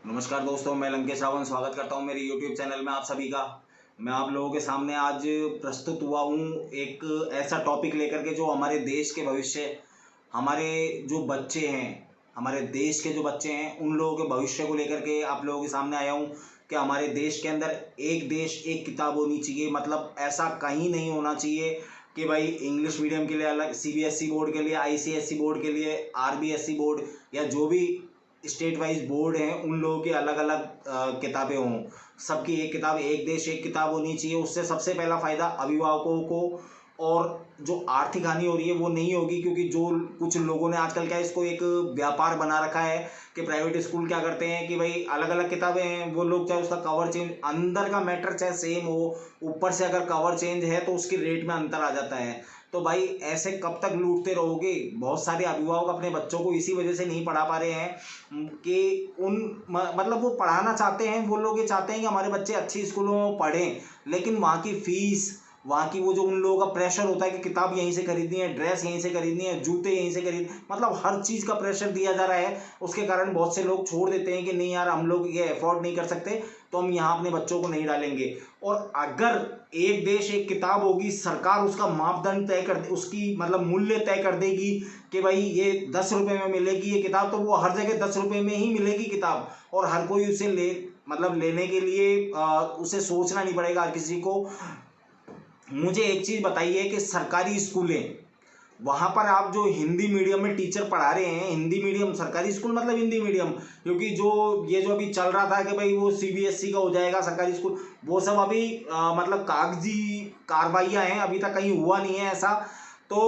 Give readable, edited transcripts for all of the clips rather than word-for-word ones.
नमस्कार दोस्तों, मैं लंकेश रावण स्वागत करता हूं मेरे YouTube चैनल में आप सभी का। मैं आप लोगों के सामने आज प्रस्तुत हुआ हूं एक ऐसा टॉपिक लेकर के जो हमारे देश के भविष्य, हमारे जो बच्चे हैं, हमारे देश के जो बच्चे हैं उन लोगों के भविष्य को लेकर के आप लोगों के सामने आया हूं कि हमारे देश के अंदर एक देश एक किताब होनी चाहिए। मतलब ऐसा कहीं नहीं होना चाहिए कि भाई इंग्लिश मीडियम के लिए अलग, CBSE बोर्ड के लिए, ICSE बोर्ड के लिए, RBSE बोर्ड या जो भी स्टेट वाइज बोर्ड हैं उन लोगों की अलग अलग किताबें हों। सबकी एक किताब, एक देश एक किताब होनी चाहिए। उससे सबसे पहला फ़ायदा अभिभावकों को और जो आर्थिक हानि हो रही है वो नहीं होगी, क्योंकि जो कुछ लोगों ने आजकल क्या इसको एक व्यापार बना रखा है कि प्राइवेट स्कूल क्या करते हैं कि भाई अलग अलग किताबें हैं, वो लोग चाहे उसका कवर चेंज, अंदर का मैटर चाहे सेम हो, ऊपर से अगर कवर चेंज है तो उसकी रेट में अंतर आ जाता है। तो भाई ऐसे कब तक लूटते रहोगे। बहुत सारे अभिभावक अपने बच्चों को इसी वजह से नहीं पढ़ा पा रहे हैं कि मतलब वो पढ़ाना चाहते हैं, वो लोग ये चाहते हैं कि हमारे बच्चे अच्छी स्कूलों में पढ़ें, लेकिन वहाँ की फीस, वहाँ की वो जो उन लोगों का प्रेशर होता है कि किताब यहीं से खरीदनी है, ड्रेस यहीं से खरीदनी है, जूते यहीं से खरीद, मतलब हर चीज़ का प्रेशर दिया जा रहा है। उसके कारण बहुत से लोग छोड़ देते हैं कि नहीं यार हम लोग ये अफोर्ड नहीं कर सकते, तो हम यहाँ अपने बच्चों को नहीं डालेंगे। और अगर एक देश एक किताब होगी, सरकार उसका मापदंड तय कर, उसकी मतलब मूल्य तय कर देगी कि भाई ये 10 रुपये में मिलेगी ये किताब, तो वो हर जगह 10 रुपये में ही मिलेगी किताब, और हर कोई उसे मतलब लेने के लिए उसे सोचना नहीं पड़ेगा हर किसी को। मुझे एक चीज़ बताइए कि सरकारी स्कूलें, वहाँ पर आप जो हिंदी मीडियम में टीचर पढ़ा रहे हैं, हिंदी मीडियम सरकारी स्कूल मतलब हिंदी मीडियम, क्योंकि जो ये जो अभी चल रहा था कि भाई वो CBSE का हो जाएगा सरकारी स्कूल, वो सब अभी मतलब कागजी कार्रवाइयाँ हैं, अभी तक कहीं हुआ नहीं है ऐसा। तो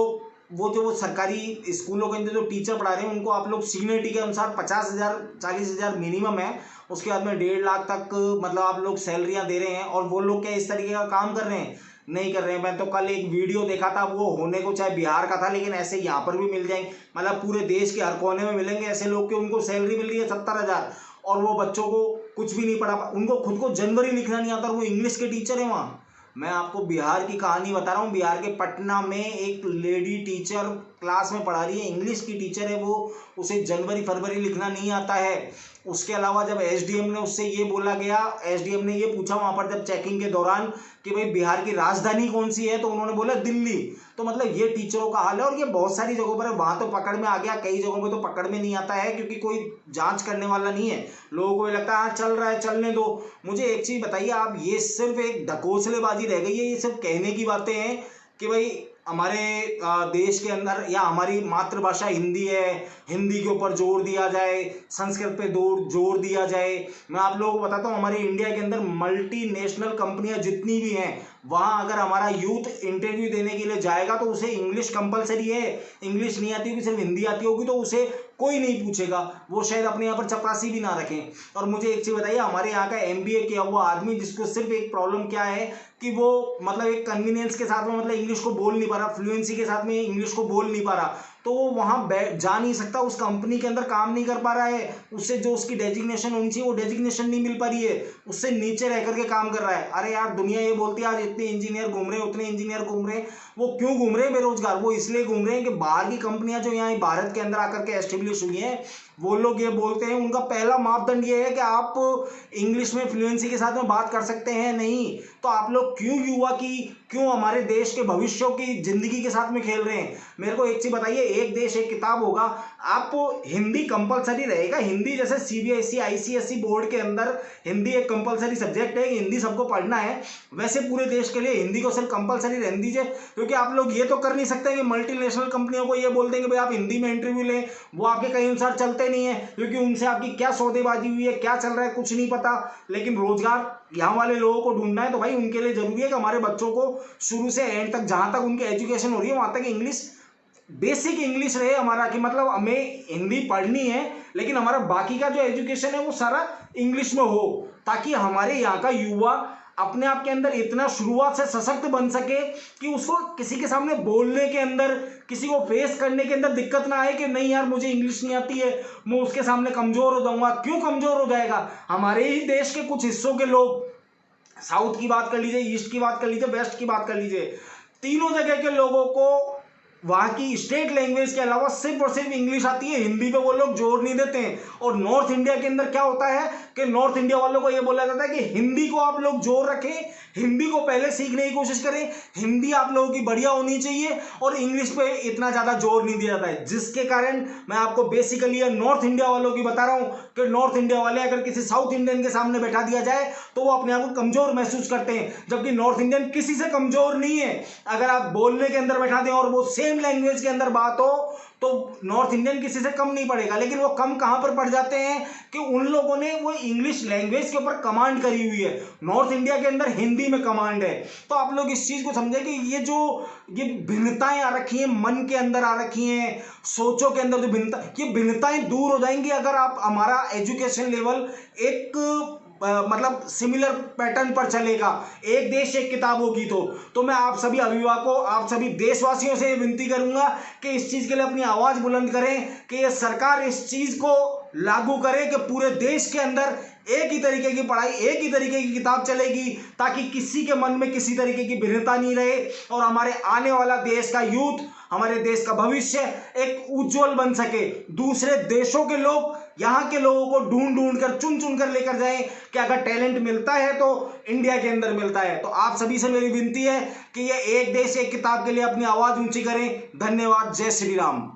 वो सरकारी स्कूलों के अंदर जो टीचर पढ़ा रहे हैं उनको आप लोग सीनियरिटी के अनुसार 50,000 40,000 मिनिमम है, उसके बाद में 1.5 लाख तक मतलब आप लोग सैलरियाँ दे रहे हैं, और वो लोग क्या इस तरीके का काम कर रहे हैं? नहीं कर रहे हैं। मैं तो कल एक वीडियो देखा था, वो होने को चाहे बिहार का था, लेकिन ऐसे यहाँ पर भी मिल जाएंगे, मतलब पूरे देश के हर कोने में मिलेंगे ऐसे लोग कि उनको सैलरी मिल रही है 70,000, और वो बच्चों को कुछ भी नहीं पढ़ा, उनको खुद को जनवरी लिखना नहीं आता, और वो इंग्लिश के टीचर हैं वहाँ। मैं आपको बिहार की कहानी बता रहा हूँ। बिहार के पटना में एक लेडी टीचर क्लास में पढ़ा रही है, इंग्लिश की टीचर है वो, उसे जनवरी फरवरी लिखना नहीं आता है। उसके अलावा जब SDM ने उससे ये बोला गया, SDM ने ये पूछा वहाँ पर जब चेकिंग के दौरान कि भाई बिहार की राजधानी कौन सी है, तो उन्होंने बोला दिल्ली। तो मतलब ये टीचरों का हाल है, और ये बहुत सारी जगहों पर है। वहाँ तो पकड़ में आ गया, कई जगहों पे तो पकड़ में नहीं आता है, क्योंकि कोई जांच करने वाला नहीं है। लोगों को ये लगता है हाँ चल रहा है चलने दो। मुझे एक चीज़ बताइए आप, ये सिर्फ एक ढकोसलेबाजी रह गई है, ये सिर्फ कहने की बातें हैं कि भाई हमारे देश के अंदर या हमारी मातृभाषा हिंदी है, हिंदी के ऊपर जोर दिया जाए, संस्कृत पे जोर दिया जाए। मैं आप लोगों को बताता हूँ, हमारे इंडिया के अंदर मल्टीनेशनल कंपनियां जितनी भी हैं, वहाँ अगर हमारा यूथ इंटरव्यू देने के लिए जाएगा तो उसे इंग्लिश कंपलसरी है। इंग्लिश नहीं आती होगी, सिर्फ हिंदी आती होगी, तो उसे कोई नहीं पूछेगा, वो शायद अपने यहाँ पर चपरासी भी ना रखें। और मुझे एक चीज़ बताइए, हमारे यहाँ का MBA किया हुआ आदमी, जिसको सिर्फ एक प्रॉब्लम क्या है कि वो मतलब एक कन्वीनियंस के साथ में मतलब इंग्लिश को बोल नहीं पा रहा, फ्लुएंसी के साथ में इंग्लिश को बोल नहीं पा रहा, तो वो वहाँ जा नहीं सकता, उस कंपनी के अंदर काम नहीं कर पा रहा है, उससे जो उसकी डेजिग्नेशन होनी चाहिए वो डेजिग्नेशन नहीं मिल पा रही है, उससे नीचे रह करके काम कर रहा है। अरे यार, दुनिया ये बोलती है आज इतने इंजीनियर घूम रहे हैं, उतने इंजीनियर घूम रहे हैं, वो क्यों घूम रहे हैं बेरोजगार? वो इसलिए घूम रहे हैं कि बाहर की कंपनियां जो यहाँ भारत के अंदर आकर के एस्टेब्लिश हुई हैं, वो लोग ये बोलते हैं, उनका पहला मापदंड ये है कि आप इंग्लिश में फ्लुएंसी के साथ में बात कर सकते हैं। नहीं तो आप लोग क्यों युवा की, क्यों हमारे देश के भविष्यों की जिंदगी के साथ में खेल रहे हैं? मेरे को एक चीज बताइए, एक देश एक किताब होगा, आप हिंदी कंपलसरी रहेगा, हिंदी जैसे CBSE ICSE बोर्ड के अंदर हिंदी एक कंपलसरी सब्जेक्ट है, हिंदी सबको पढ़ना है, वैसे पूरे देश के लिए हिंदी को सिर्फ कंपलसरी रहने दीजिए। क्योंकि आप लोग ये तो कर नहीं सकते कि मल्टीनेशनल कंपनियों को ये बोल देंगे भाई आप हिंदी में इंटरव्यू लें, वो आपके कहीं अनुसार चलते नहीं है, क्योंकि उनसे आपकी क्या सौदेबाजी हुई है, क्या चल रहा है, कुछ नहीं पता। लेकिन रोजगार यहाँ वाले लोगों को ढूंढना है, तो भाई उनके लिए जरूरी है कि हमारे बच्चों को शुरू से एंड तक, जहां तक उनकी एजुकेशन हो रही है वहां तक इंग्लिश, बेसिक इंग्लिश रहे हमारा, कि मतलब हमें हिंदी पढ़नी है लेकिन हमारा बाकी का जो एजुकेशन है वो सारा इंग्लिश में हो, ताकि हमारे यहाँ का युवा अपने आप के अंदर इतना शुरुआत से सशक्त बन सके कि उसको किसी के सामने बोलने के अंदर, किसी को फेस करने के अंदर दिक्कत ना आए कि नहीं यार मुझे इंग्लिश नहीं आती है, मैं उसके सामने कमजोर हो जाऊंगा। क्यों कमजोर हो जाएगा? हमारे ही देश के कुछ हिस्सों के लोग, साउथ की बात कर लीजिए, ईस्ट की बात कर लीजिए, वेस्ट की बात कर लीजिए, तीनों जगह के लोगों को वहाँ की स्टेट लैंग्वेज के अलावा सिर्फ और सिर्फ इंग्लिश आती है, हिंदी पे वो लोग जोर नहीं देते हैं। और नॉर्थ इंडिया के अंदर क्या होता है कि नॉर्थ इंडिया वालों को ये बोला जाता है कि हिंदी को आप लोग जोर रखें, हिंदी को पहले सीखने की कोशिश करें, हिंदी आप लोगों की बढ़िया होनी चाहिए, और इंग्लिश पे इतना ज़्यादा जोर नहीं दिया जाता है। जिसके कारण मैं आपको बेसिकली ये नॉर्थ इंडिया वालों की बता रहा हूँ कि नॉर्थ इंडिया वाले अगर किसी साउथ इंडियन के सामने बैठा दिया जाए तो वो अपने आप को कमजोर महसूस करते हैं, जबकि नॉर्थ इंडियन किसी से कमजोर नहीं है। अगर आप बोलने के अंदर बैठा दें और वो सेम लैंग्वेज के अंदर बात हो तो नॉर्थ इंडियन किसी से कम नहीं पड़ेगा। लेकिन वो कम कहां पर पड़ जाते हैं कि उन लोगों ने वो इंग्लिश लैंग्वेज के ऊपर कमांड करी हुई है, नॉर्थ इंडिया के अंदर हिंदी में कमांड है। तो आप लोग इस चीज को समझे कि ये भिन्नताएं आ रखी हैं, मन के अंदर आ रखी हैं, सोचों के अंदर जो भिन्नता, ये भिन्नताएं दूर हो जाएंगी अगर आप हमारा एजुकेशन लेवल एक मतलब सिमिलर पैटर्न पर चलेगा, एक देश एक किताब होगी। तो मैं आप सभी अभिभावकों, आप सभी देशवासियों से विनती करूंगा कि इस चीज के लिए अपनी आवाज बुलंद करें कि ये सरकार इस चीज को लागू करे कि पूरे देश के अंदर एक ही तरीके की पढ़ाई, एक ही तरीके की किताब चलेगी, ताकि किसी के मन में किसी तरीके की भिन्नता नहीं रहे और हमारे आने वाला देश का यूथ, हमारे देश का भविष्य एक उज्जवल बन सके। दूसरे देशों के लोग यहाँ के लोगों को ढूंढ ढूंढ कर, चुन चुन कर लेकर जाएं कि अगर टैलेंट मिलता है तो इंडिया के अंदर मिलता है। तो आप सभी से मेरी विनती है कि ये एक देश एक किताब के लिए अपनी आवाज ऊंची करें। धन्यवाद। जय श्री राम।